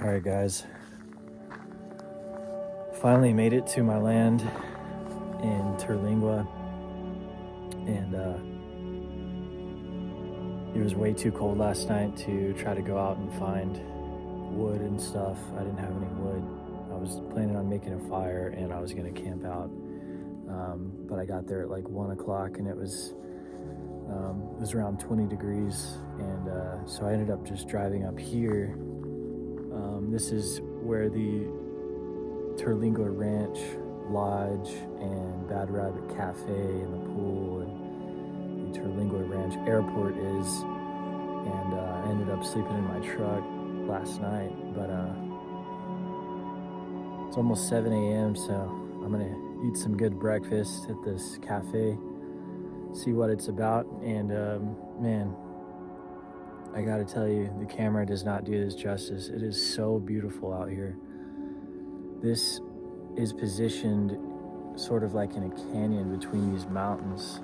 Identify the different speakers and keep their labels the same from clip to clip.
Speaker 1: All right, guys. Finally made it to my land in Terlingua, and it was way too cold last night to try to go out and find wood and stuff. I didn't have any wood. I was planning on making a fire and I was gonna camp out, but I got there at like 1 o'clock and it was around 20 degrees, and so I ended up just driving up here. This is where the Terlingua Ranch Lodge and Bad Rabbit Cafe and the pool and the Terlingua Ranch Airport is, and I ended up sleeping in my truck last night, but it's almost 7 a.m. so I'm gonna eat some good breakfast at this cafe, see what it's about, and man, I gotta tell you, the camera does not do this justice. It is so beautiful out here. This is positioned sort of like in a canyon between these mountains.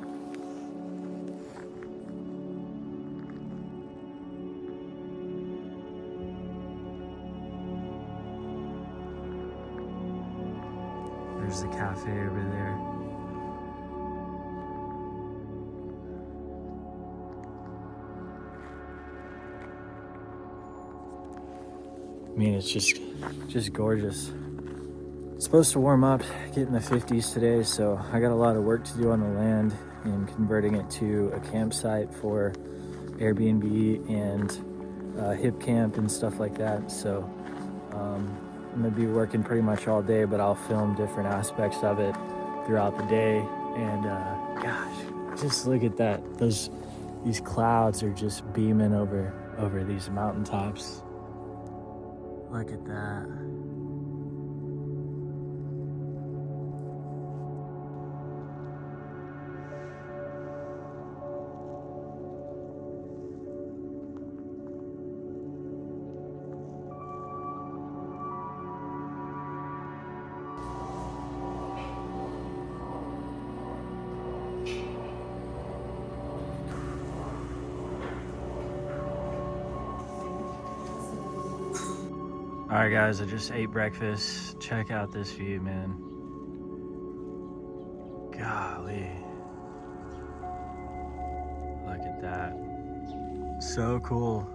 Speaker 1: There's the cafe over there. I mean, it's just gorgeous. It's supposed to warm up, get in the 50s today, so I got a lot of work to do on the land and converting it to a campsite for Airbnb and Hipcamp and stuff like that. So I'm gonna be working pretty much all day, but I'll film different aspects of it throughout the day. And gosh, just look at that. These clouds are just beaming over these mountaintops. Look at that. All right, guys, I just ate breakfast. Check out this view, man. Golly. Look at that. So cool.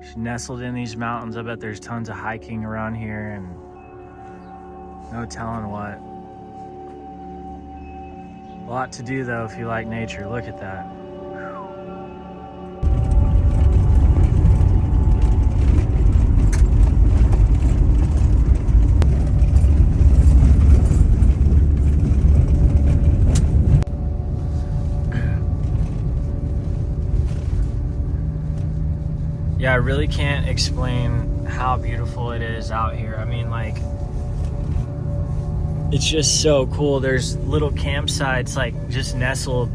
Speaker 1: Just nestled in these mountains. I bet there's tons of hiking around here and no telling what. A lot to do, though, if you like nature. Look at that. Yeah, I really can't explain how beautiful it is out here. I mean, like, it's just so cool. There's little campsites like just nestled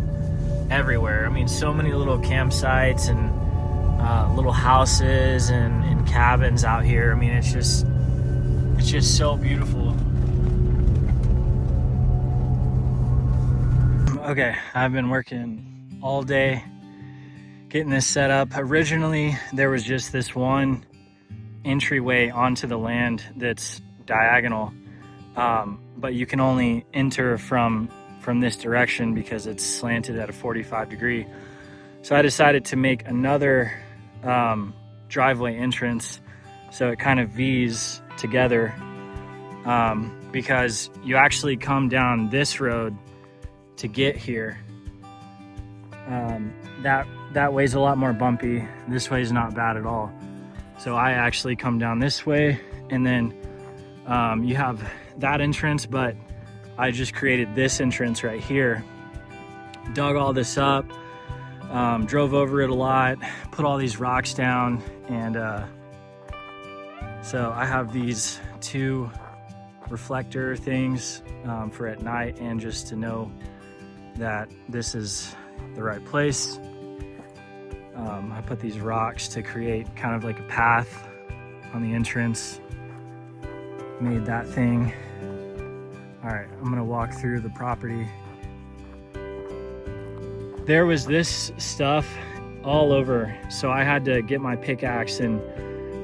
Speaker 1: everywhere. I mean, so many little campsites and little houses and cabins out here. I mean, it's just so beautiful. Okay, I've been working all day getting this set up. Originally, there was just this one entryway onto the land that's diagonal, but you can only enter from this direction because it's slanted at a 45 degree. So I decided to make another driveway entrance so it kind of V's together, because you actually come down this road to get here. That way's a lot more bumpy. This way is not bad at all. So I actually come down this way, and then you have that entrance, but I just created this entrance right here. Dug all this up, drove over it a lot, put all these rocks down, and so I have these two reflector things for at night, and just to know that this is the right place. I put these rocks to create kind of like a path on the entrance. Made that thing. All right, I'm gonna walk through the property. There was this stuff all over, so I had to get my pickaxe and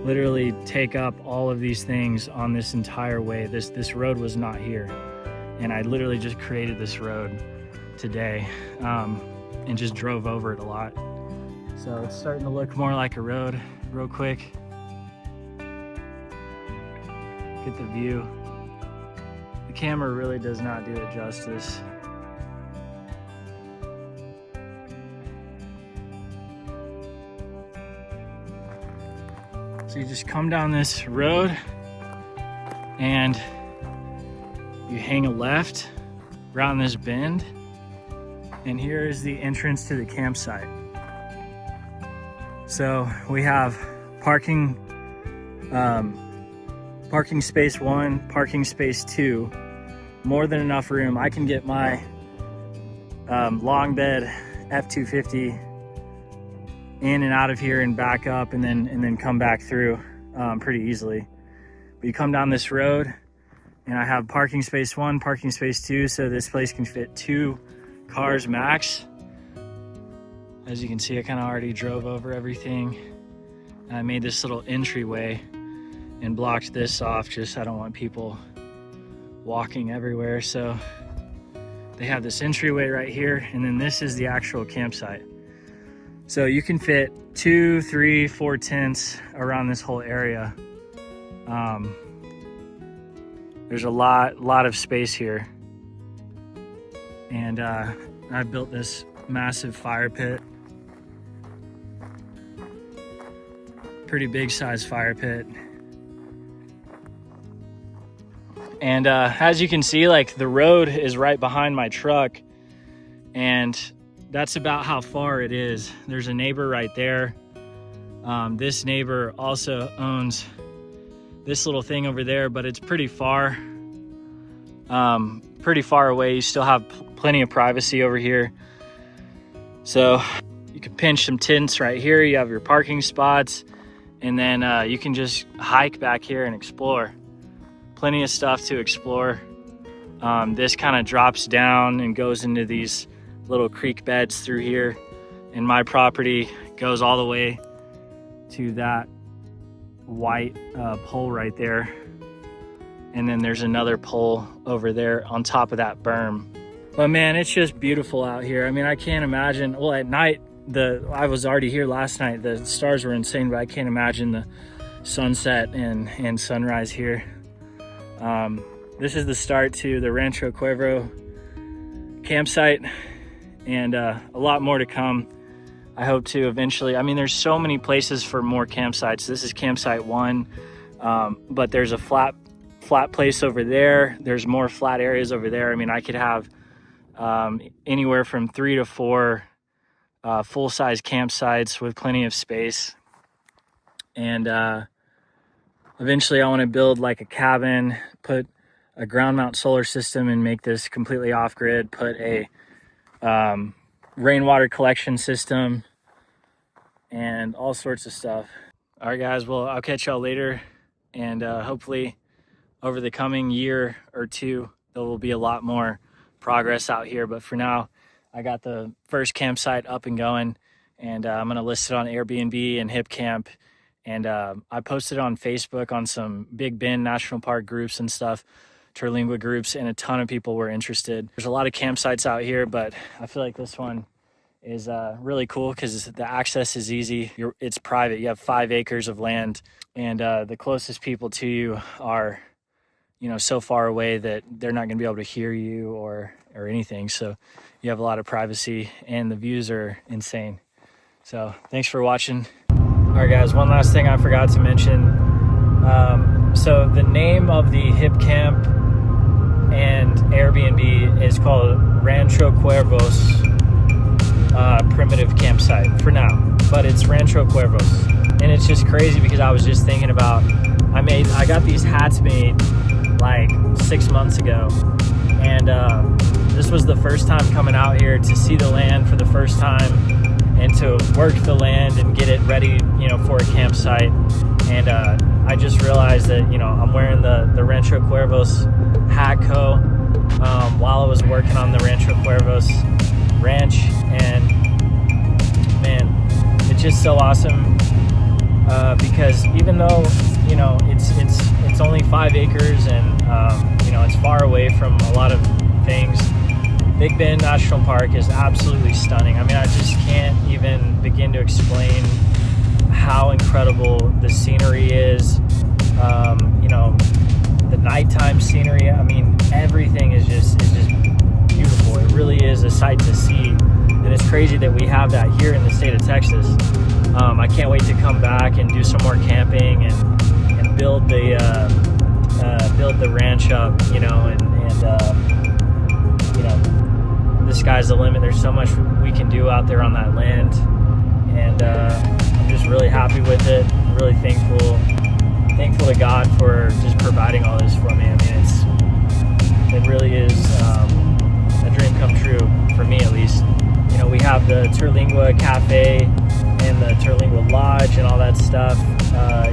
Speaker 1: literally take up all of these things on this entire way. This road was not here, and I literally just created this road today and just drove over it a lot. So it's starting to look more like a road real quick. Get the view. The camera really does not do it justice. So you just come down this road and you hang a left around this bend, and here is the entrance to the campsite. So we have parking space 1, parking space 2, more than enough room. I can get my long bed F-250 in and out of here and back up, and then come back through pretty easily. But you come down this road, and I have parking space 1, parking space 2, so this place can fit 2 cars max. As you can see, I kind of already drove over everything. I made this little entryway and blocked this off, just I don't want people walking everywhere. So they have this entryway right here, and then this is the actual campsite. So you can fit 2, 3, 4 tents around this whole area. There's a lot of space here. And I built this massive fire pit. Pretty big size fire pit. And as you can see, like, the road is right behind my truck, and that's about how far it is. There's a neighbor right there. This neighbor also owns this little thing over there, but it's pretty far away. You still have plenty of privacy over here. So you can pinch some tents right here. You have your parking spots, and then you can just hike back here and explore. Plenty of stuff to explore. This kind of drops down and goes into these little creek beds through here, and my property goes all the way to that white pole right there, and then there's another pole over there on top of that berm. But man, it's just beautiful out here. I mean, I can't imagine, well, at night, I was already here last night, the stars were insane, but I can't imagine the sunset and sunrise here. This is the start to the Rancho Cuervo campsite, and a lot more to come. I hope to eventually, I mean, there's so many places for more campsites. This is campsite 1, but there's a flat place over there. There's more flat areas over there. I mean, I could have anywhere from 3 to 4 full-size campsites with plenty of space. And eventually I want to build like a cabin, put a ground mount solar system and make this completely off-grid, put a rainwater collection system, and all sorts of stuff. All right, guys, well, I'll catch y'all later, and hopefully over the coming year or 2, there will be a lot more progress out here. But for now, I got the first campsite up and going, and I'm going to list it on Airbnb and Hipcamp. And I posted on Facebook on some Big Bend National Park groups and stuff, Terlingua groups, and a ton of people were interested. There's a lot of campsites out here, but I feel like this one is really cool because the access is easy. It's private. You have 5 acres of land, and the closest people to you are, you know, so far away that they're not going to be able to hear you or anything. So you have a lot of privacy, and the views are insane. So thanks for watching. All right, guys, one last thing I forgot to mention. So the name of the Hipcamp and Airbnb is called Rancho Cuervos Primitive Campsite for now, but it's Rancho Cuervos. And it's just crazy because I was just thinking about, I got these hats made like 6 months ago, and this was the first time coming out here to see the land for the first time and to work the land and get it ready, you know, for a campsite. And I just realized that, you know, I'm wearing the Rancho Cuervos hat coat while I was working on the Rancho Cuervos Ranch, and man, it's just so awesome because even though, you know, it's only 5 acres and, you know, it's far away from a lot of things, Big Bend National Park is absolutely stunning. I mean, I just can't even begin to explain how incredible the scenery is. You know, the nighttime scenery, I mean, everything is just beautiful. It really is a sight to see, and it's crazy that we have that here in the state of Texas. I can't wait to come back and do some more camping and build the ranch up, you know, and you know, the sky's the limit. There's so much we can do out there on that land, and I'm just really happy with it. I'm really thankful to God for just providing all this for me. I mean, it really is a dream come true for me, at least. You know, we have the Terlingua Cafe and the Terlingua Lodge and all that stuff,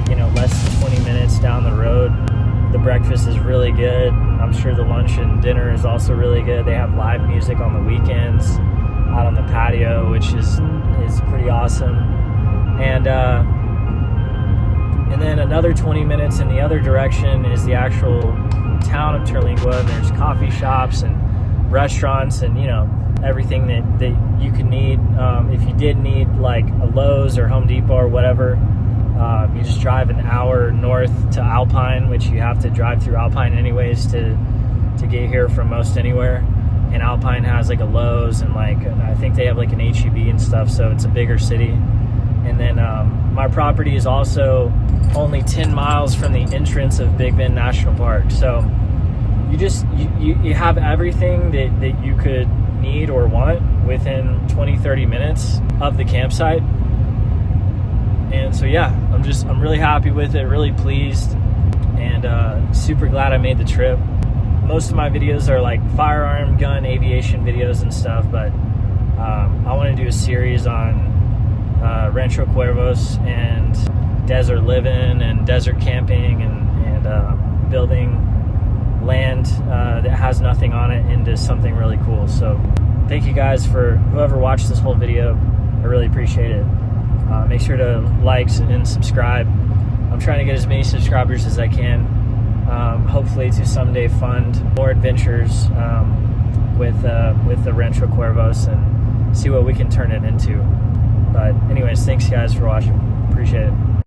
Speaker 1: you know, less than 20 minutes down the road. The breakfast is really good. I'm sure the lunch and dinner is also really good. They have live music on the weekends out on the patio, which is pretty awesome. And then another 20 minutes in the other direction is the actual town of Terlingua, and there's coffee shops and restaurants and, you know, everything that you could need. If you did need like a Lowe's or Home Depot or whatever, you just drive an hour north to Alpine, which you have to drive through Alpine anyways to get here from most anywhere. And Alpine has like a Lowe's and I think they have like an HEB and stuff, so it's a bigger city. And then my property is also only 10 miles from the entrance of Big Bend National Park. So you have everything that you could need or want within 20-30 minutes of the campsite. And so yeah, I'm really happy with it, really pleased, and super glad I made the trip. Most of my videos are like firearm, gun, aviation videos and stuff, but I want to do a series on Rancho Cuervos and desert living and desert camping and building land that has nothing on it into something really cool. So thank you guys for whoever watched this whole video. I really appreciate it. Make sure to like and subscribe. I'm trying to get as many subscribers as I can, hopefully to someday fund more adventures with the Rancho Cuervos and see what we can turn it into. But anyways, thanks guys for watching. Appreciate it.